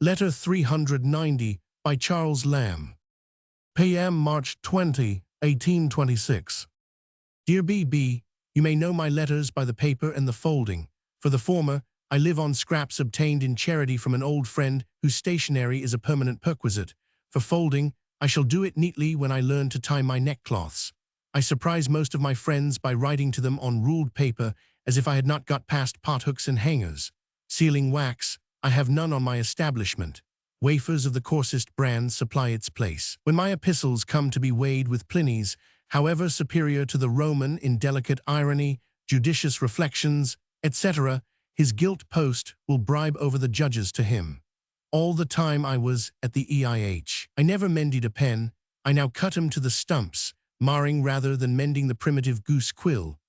Letter 390 by Charles Lamb. PM March 20, 1826. Dear B.B., you may know my letters by the paper and the folding. For the former, I live on scraps obtained in charity from an old friend whose stationery is a permanent perquisite. For folding, I shall do it neatly when I learn to tie my neckcloths. I surprise most of my friends by writing to them on ruled paper as if I had not got past pothooks and hangers. Sealing wax, I have none on my establishment. Wafers of the coarsest brand supply its place. When my epistles come to be weighed with Pliny's, however superior to the Roman in delicate irony, judicious reflections, etc., his gilt post will bribe over the judges to him. All the time I was at the EIH, I never mended a pen. I now cut him to the stumps, marring rather than mending the primitive goose quill.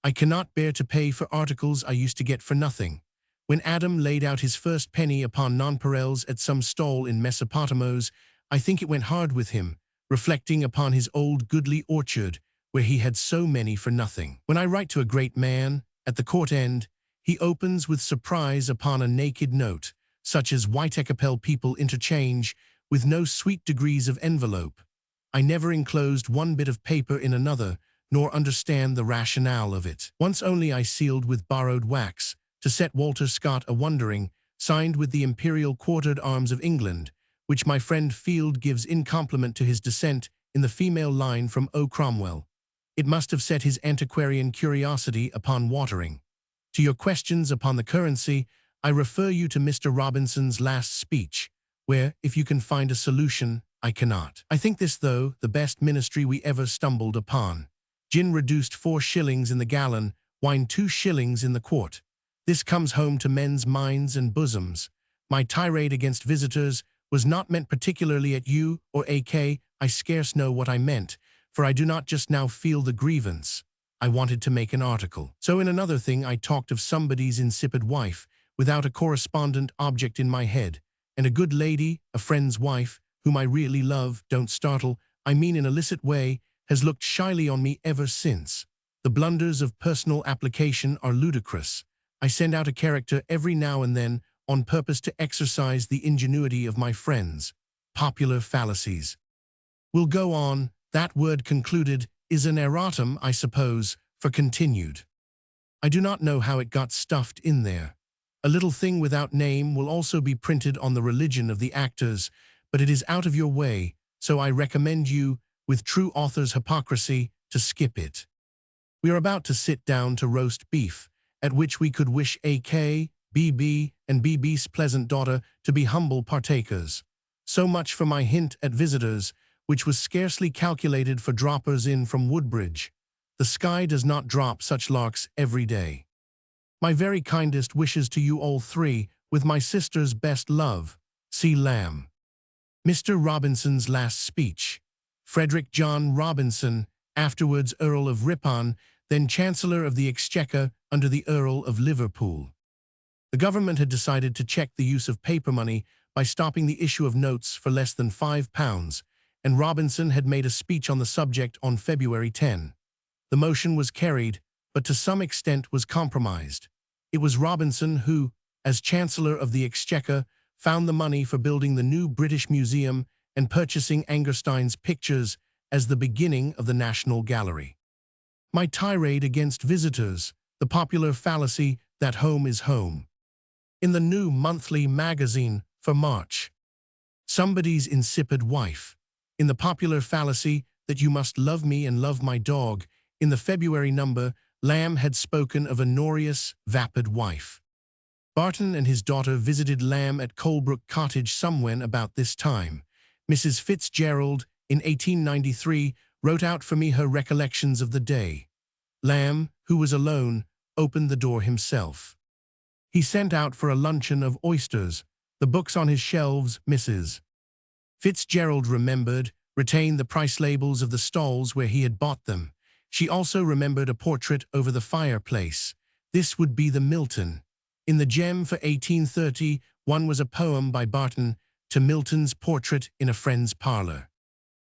I cannot bear to pay for articles I used to get for nothing. When Adam laid out his first penny upon nonpareils at some stall in Mesopotamos, I think it went hard with him, reflecting upon his old goodly orchard, where he had so many for nothing. When I write to a great man, at the court end, he opens with surprise upon a naked note, such as Whitecapel people interchange, with no sweet degrees of envelope. I never enclosed one bit of paper in another, nor understand the rationale of it. Once only I sealed with borrowed wax, to set Walter Scott a-wondering, signed with the imperial quartered arms of England, which my friend Field gives in compliment to his descent in the female line from O. Cromwell. It must have set his antiquarian curiosity upon watering. To your questions upon the currency, I refer you to Mr. Robinson's last speech, where, if you can find a solution, I cannot. I think this, though, the best ministry we ever stumbled upon. Gin reduced 4 shillings in the gallon, wine 2 shillings in the quart. This comes home to men's minds and bosoms. My tirade against visitors was not meant particularly at you or AK. I scarce know what I meant, for I do not just now feel the grievance. I wanted to make an article. So in another thing I talked of somebody's insipid wife, without a correspondent object in my head, and a good lady, a friend's wife, whom I really love, don't startle, I mean in a illicit way, has looked shyly on me ever since. The blunders of personal application are ludicrous. I send out a character every now and then on purpose to exercise the ingenuity of my friends. Popular fallacies. Will go on. That word concluded is an erratum, I suppose, for continued. I do not know how it got stuffed in there. A little thing without name will also be printed on the religion of the actors, but it is out of your way, so I recommend you, with true author's hypocrisy, to skip it. We are about to sit down to roast beef, at which we could wish AK, BB, and BB's pleasant daughter to be humble partakers. So much for my hint at visitors, which was scarcely calculated for droppers in from Woodbridge. The sky does not drop such larks every day. My very kindest wishes to you all three, with my sister's best love. C. Lamb. Mr. Robinson's last speech. Frederick John Robinson, afterwards Earl of Ripon, then Chancellor of the Exchequer under the Earl of Liverpool. The government had decided to check the use of paper money by stopping the issue of notes for less than £5, and Robinson had made a speech on the subject on February 10. The motion was carried, but to some extent was compromised. It was Robinson who, as Chancellor of the Exchequer, found the money for building the new British Museum and purchasing Angerstein's pictures as the beginning of the National Gallery. My tirade against visitors, the popular fallacy that home is home. In the new monthly magazine for March. Somebody's insipid wife. In the popular fallacy that you must love me and love my dog, in the February number, Lamb had spoken of a norious, vapid wife. Barton and his daughter visited Lamb at Colebrook Cottage somewhen about this time. Mrs. Fitzgerald, in 1893, wrote out for me her recollections of the day. Lamb, who was alone, opened the door himself. He sent out for a luncheon of oysters, the books on his shelves, Mrs. Fitzgerald remembered, retained the price labels of the stalls where he had bought them. She also remembered a portrait over the fireplace. This would be the Milton. In the Gem for 1830, one was a poem by Barton, to Milton's portrait in a friend's parlor.